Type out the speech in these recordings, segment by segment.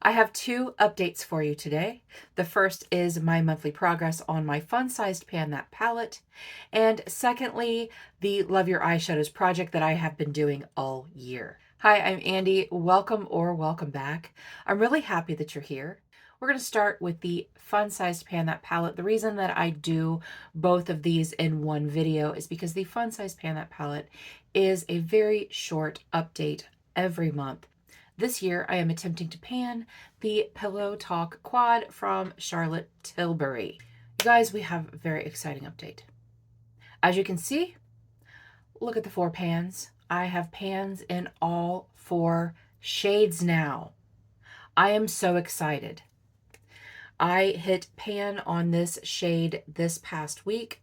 I have two updates for you today. The first is my monthly progress on my fun-sized pan that palette. And secondly, the Love Your Eyeshadows project that I have been doing all year. Hi, I'm Andi. Welcome or welcome back. I'm really happy that you're here. We're going to start with the fun-sized pan that palette. The reason that I do both of these in one video is because the fun-sized pan that palette is a very short update every month. This year, I am attempting to pan the Pillow Talk Quad from Charlotte Tilbury. You guys, we have a very exciting update. As you can see, look at the 4 pans. I have pans in all 4 shades now. I am so excited. I hit pan on this shade this past week.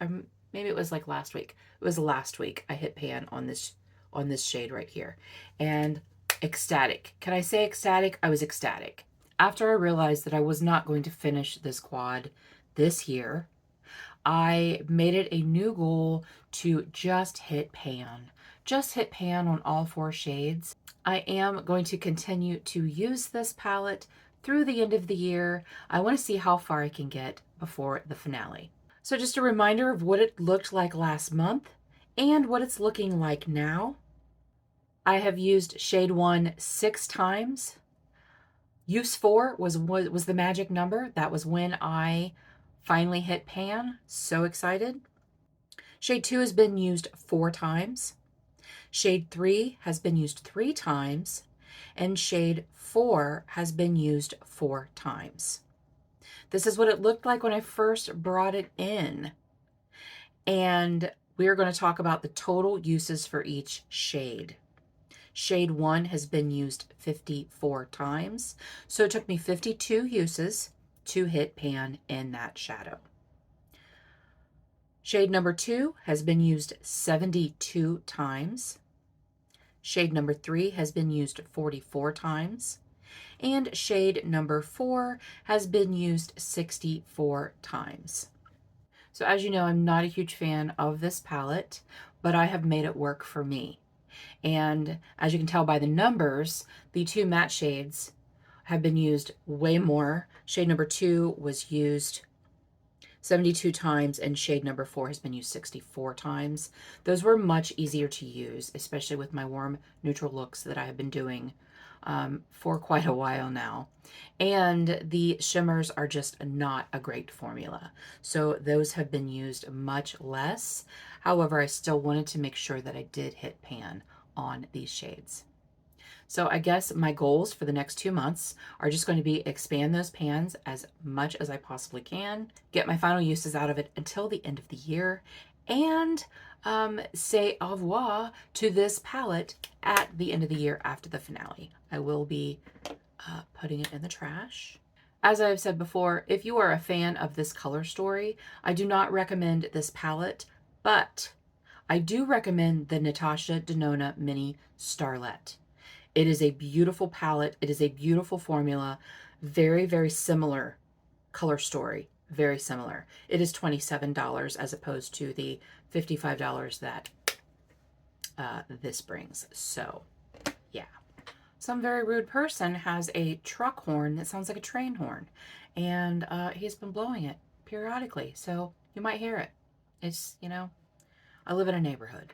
Maybe it was like last week. It was last week I hit pan on this shade right here. And ecstatic. Can I say ecstatic? I was ecstatic. After I realized that I was not going to finish this quad this year, I made it a new goal to just hit pan. Just hit pan on all 4 shades. I am going to continue to use this palette through the end of the year. I want to see how far I can get before the finale. So just a reminder of what it looked like last month and what it's looking like now. I have used shade 1 6 times. Use 4 was the magic number. That was when I finally hit pan. So excited. Shade 2 has been used 4 times. Shade 3 has been used 3 times. And shade 4 has been used 4 times. This is what it looked like when I first brought it in. And we're going to talk about the total uses for each shade. Shade 1 has been used 54 times, so it took me 52 uses to hit pan in that shadow. Shade number 2 has been used 72 times. Shade number 3 has been used 44 times. And shade number 4 has been used 64 times. So as you know, I'm not a huge fan of this palette, but I have made it work for me. And as you can tell by the numbers, the 2 matte shades have been used way more. Shade number 2 was used 72 times, and shade number 4 has been used 64 times. Those were much easier to use, especially with my warm neutral looks that I have been doing for quite a while now. And the shimmers are just not a great formula. So those have been used much less. However, I still wanted to make sure that I did hit pan on these shades. So I guess my goals for the next 2 months are just going to be expand those pans as much as I possibly can, get my final uses out of it until the end of the year, and say au revoir to this palette at the end of the year after the finale. I will be putting it in the trash. As I've said before, if you are a fan of this color story, I do not recommend this palette, but I do recommend the Natasha Denona Mini Starlet. It is a beautiful palette. It is a beautiful formula. Very, very similar color story. Very similar. It is $27 as opposed to the $55 that this brings. So, yeah. Some very rude person has a truck horn that sounds like a train horn. And he's been blowing it periodically. So, you might hear it. It's, you know, I live in a neighborhood.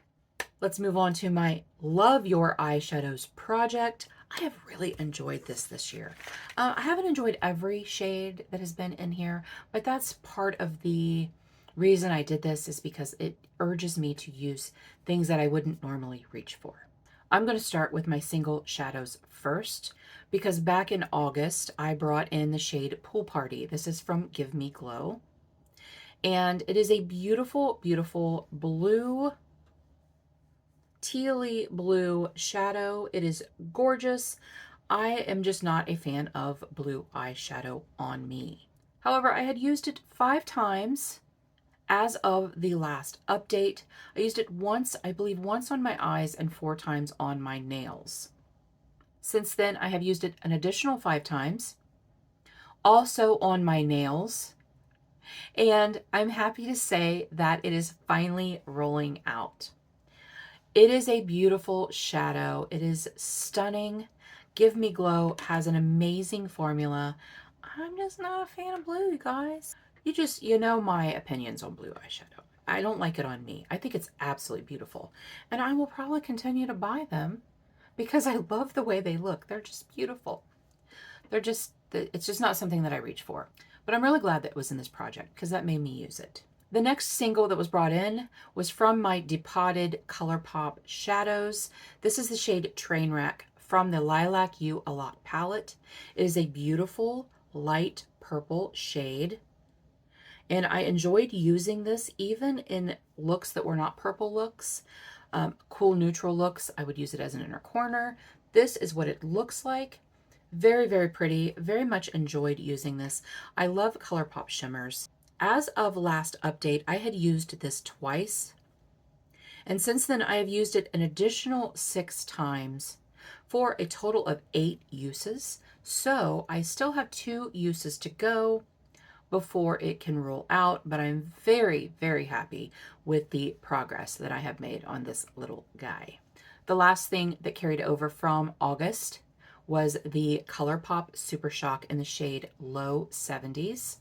Let's move on to my Love Your Eyeshadows project. I have really enjoyed this year. I haven't enjoyed every shade that has been in here, but that's part of the reason I did this is because it urges me to use things that I wouldn't normally reach for. I'm going to start with my single shadows first because back in August, I brought in the shade Pool Party. This is from Give Me Glow. And it is a beautiful, beautiful blue, tealy blue shadow. It is gorgeous. I am just not a fan of blue eyeshadow on me. However, I had used it 5 times as of the last update. I used it once, I believe once on my eyes and 4 times on my nails. Since then, I have used it an additional 5 times, also on my nails. And I'm happy to say that it is finally rolling out. It is a beautiful shadow. It is stunning. Give Me Glow has an amazing formula. I'm just not a fan of blue, you guys. You know my opinions on blue eyeshadow. I don't like it on me. I think it's absolutely beautiful. And I will probably continue to buy them because I love the way they look. They're just beautiful. It's just not something that I reach for. But I'm really glad that it was in this project because that made me use it. The next single that was brought in was from my Depotted ColourPop Shadows. This is the shade Trainwreck from the Lilac You A Lot palette. It is a beautiful light purple shade. And I enjoyed using this even in looks that were not purple looks. Cool neutral looks, I would use it as an inner corner. This is what it looks like. Very, very pretty. Very much enjoyed using this. I love ColourPop shimmers. As of last update, I had used this twice. And since then, I have used it an additional 6 times for a total of 8 uses. So I still have 2 uses to go before it can roll out, but I'm very, very happy with the progress that I have made on this little guy. The last thing that carried over from August was the ColourPop Super Shock in the shade Low 70s.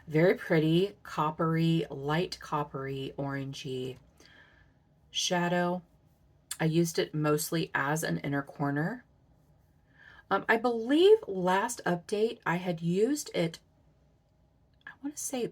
Very pretty, coppery, light coppery, orangey shadow. I used it mostly as an inner corner. I believe last update I had used it, I want to say,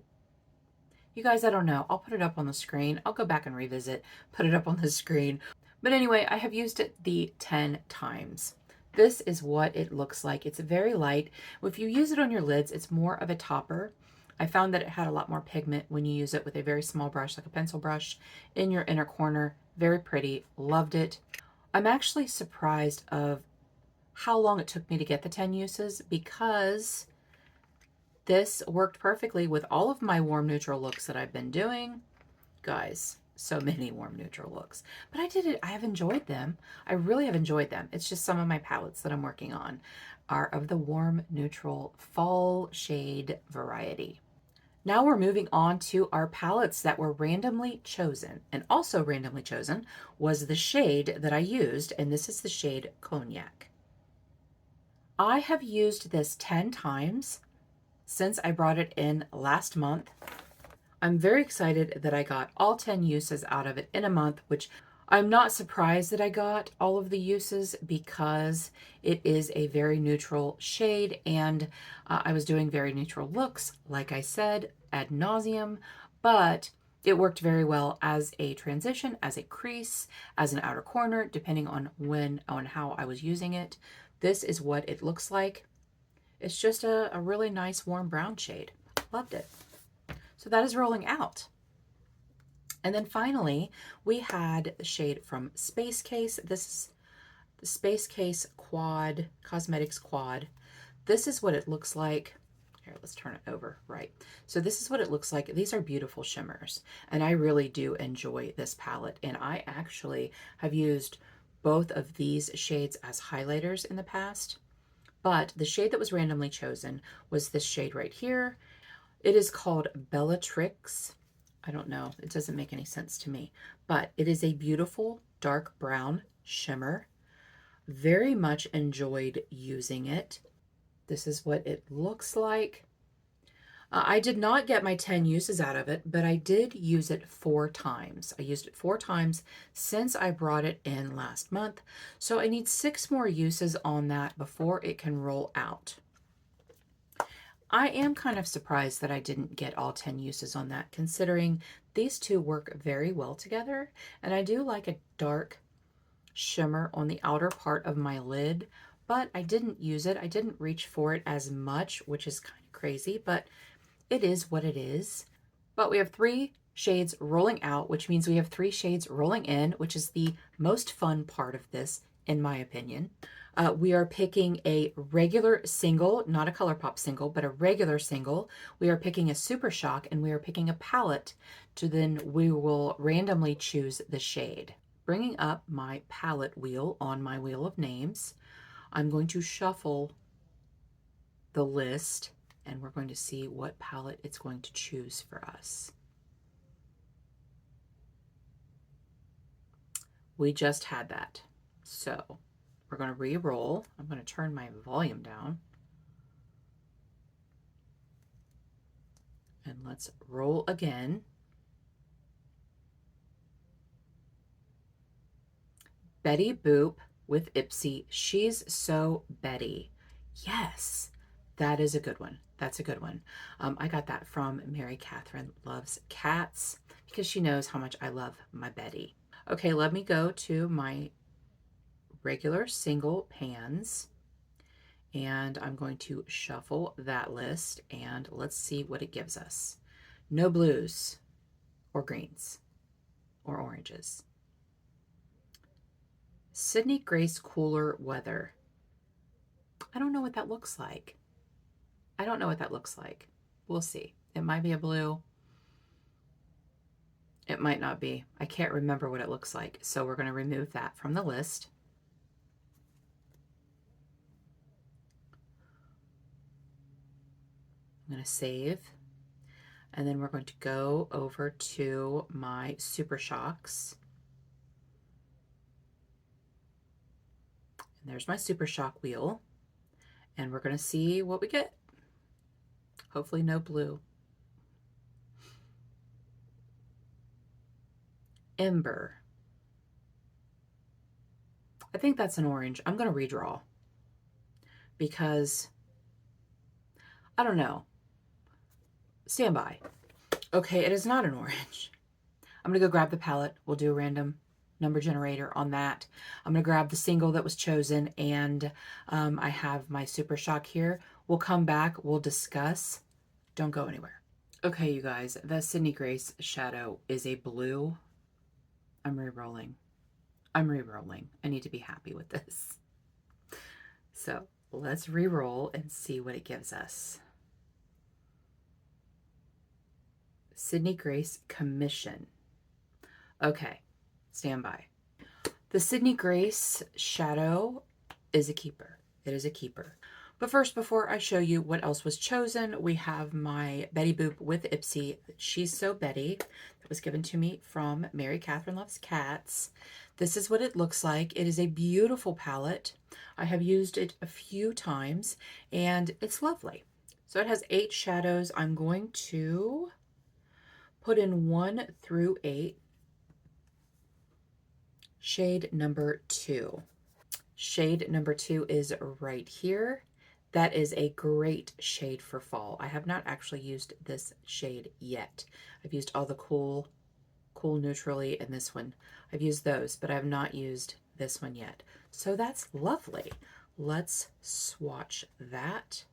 you guys, I don't know. I'll put it up on the screen. I'll go back and revisit, put it up on the screen. But anyway, I have used it the 10 times. This is what it looks like. It's very light. If you use it on your lids, it's more of a topper. I found that it had a lot more pigment when you use it with a very small brush, like a pencil brush, in your inner corner. Very pretty. Loved it. I'm actually surprised of how long it took me to get the 10 uses because this worked perfectly with all of my warm neutral looks that I've been doing. Guys, so many warm neutral looks. But I did it. I have enjoyed them. I really have enjoyed them. It's just some of my palettes that I'm working on are of the warm neutral fall shade variety. Now we're moving on to our palettes that were randomly chosen. And also randomly chosen was the shade that I used, and this is the shade Cognac. I have used this 10 times since I brought it in last month. I'm very excited that I got all 10 uses out of it in a month, which I'm not surprised that I got all of the uses because it is a very neutral shade and I was doing very neutral looks, like I said, ad nauseum, but it worked very well as a transition, as a crease, as an outer corner, depending on how I was using it. This is what it looks like. It's just a really nice warm brown shade. Loved it. So that is rolling out. And then finally, we had the shade from Space Case. This is the Space Case Quad, Cosmetics Quad. This is what it looks like. Here, let's turn it over. Right. So this is what it looks like. These are beautiful shimmers. And I really do enjoy this palette. And I actually have used both of these shades as highlighters in the past. But the shade that was randomly chosen was this shade right here. It is called Bellatrix. I don't know. It doesn't make any sense to me. But it is a beautiful dark brown shimmer. Very much enjoyed using it. This is what it looks like. I did not get my 10 uses out of it, but I did use it 4 times. I used it 4 times since I brought it in last month. So I need 6 more uses on that before it can roll out. I am kind of surprised that I didn't get all 10 uses on that, considering these two work very well together. And I do like a dark shimmer on the outer part of my lid, but I didn't use it. I didn't reach for it as much, which is kind of crazy, but it is what it is. But we have 3 shades rolling out, which means we have 3 shades rolling in, which is the most fun part of this, in my opinion. We are picking a regular single, not a ColourPop single, but a regular single. We are picking a Super Shock, and we are picking a palette to then we will randomly choose the shade. Bringing up my palette wheel on my wheel of names, I'm going to shuffle the list and we're going to see what palette it's going to choose for us. We just had that. So We're going to re-roll. I'm going to turn my volume down. And let's roll again. Betty Boop with Ipsy. She's so Betty. Yes, that is a good one. That's a good one. I got that from Mary Catherine Loves Cats because she knows how much I love my Betty. Okay, let me go to my regular single pans and I'm going to shuffle that list and let's see what it gives us. No blues or greens or oranges. Sydney Grace Cooler Weather. I don't know what that looks like. I don't know what that looks like. We'll see. It might be a blue. It might not be. I can't remember what it looks like. So we're going to remove that from the list. I'm going to save. And then we're going to go over to my Super Shocks. And there's my Super Shock wheel. And we're going to see what we get. Hopefully no blue. Ember. I think that's an orange. I'm going to redraw because I don't know. Stand by. Okay, it is not an orange. I'm going to go grab the palette. We'll do a random number generator on that. I'm going to grab the single that was chosen, and I have my Super Shock here. We'll come back. We'll discuss. Don't go anywhere. Okay, you guys, the Sydney Grace shadow is a blue. I'm re-rolling. I'm re-rolling. I need to be happy with this. So let's re-roll and see what it gives us. Sydney Grace Commission. Okay, stand by. The Sydney Grace shadow is a keeper. It is a keeper. But first, before I show you what else was chosen, we have my Betty Boop with Ipsy. She's So Betty. That was given to me from Mary Catherine Loves Cats. This is what it looks like. It is a beautiful palette. I have used it a few times, and it's lovely. So it has 8 shadows. I'm going to put in 1 through 8. Shade number 2. Shade number 2 is right here. That is a great shade for fall. I have not actually used this shade yet. I've used all the cool neutrally and this one. I've used those, but I have not used this one yet. So that's lovely. Let's swatch that.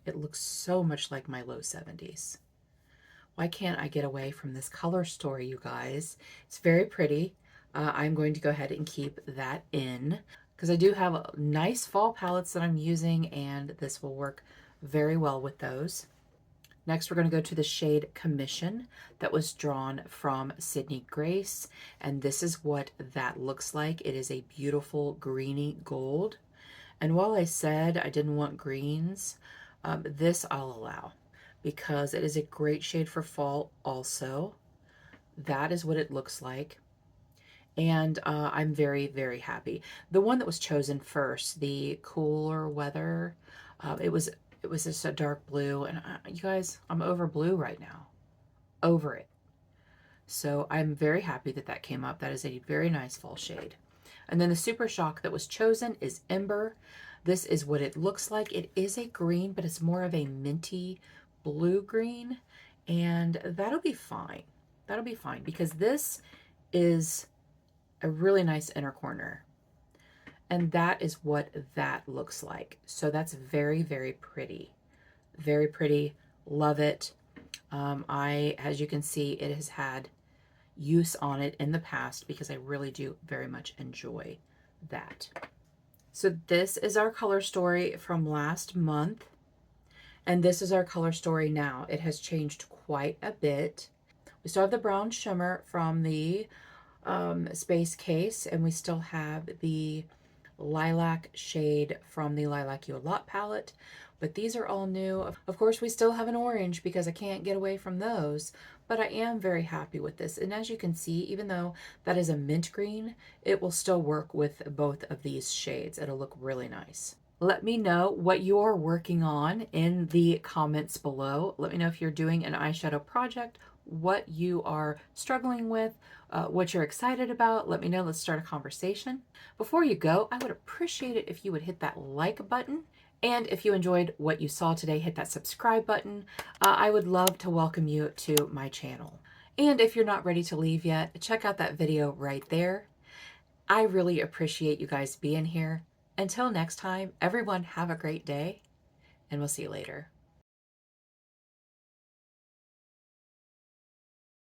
It looks so much like my low 70s. Why can't I get away from this color story, you guys? It's very pretty. I'm going to go ahead and keep that in because I do have nice fall palettes that I'm using, and this will work very well with those. Next, we're going to go to the shade Commission that was drawn from Sydney Grace, and this is what that looks like. It is a beautiful greeny gold. And while I said I didn't want greens, this I'll allow because it is a great shade for fall also. That is what it looks like. And I'm very, very happy. The one that was chosen first, the Cooler Weather, it was just a dark blue. And you guys, I'm over blue right now. Over it. So I'm very happy that that came up. That is a very nice fall shade. And then the Super Shock that was chosen is Ember. This is what it looks like. It is a green, but it's more of a minty blue green. And that'll be fine. That'll be fine because this is a really nice inner corner. And that is what that looks like. So that's very, very pretty. Very pretty. Love it. As you can see, it has had use on it in the past because I really do very much enjoy that. So this is our color story from last month. And this is our color story now. It has changed quite a bit. We still have the brown shimmer from the space case, and we still have the lilac shade from the Lilac You a Lot palette, but these are all new. Of course, we still have an orange because I can't get away from those, but I am very happy with this. And as you can see, even though that is a mint green, it will still work with both of these shades. It'll look really nice. Let me know what you're working on in the comments below. Let me know if you're doing an eyeshadow project, what you are struggling with, what you're excited about. Let me know. Let's start a conversation. Before you go, I would appreciate it if you would hit that like button. And if you enjoyed what you saw today, hit that subscribe button. I would love to welcome you to my channel. And if you're not ready to leave yet, check out that video right there. I really appreciate you guys being here. Until next time, everyone have a great day, and we'll see you later.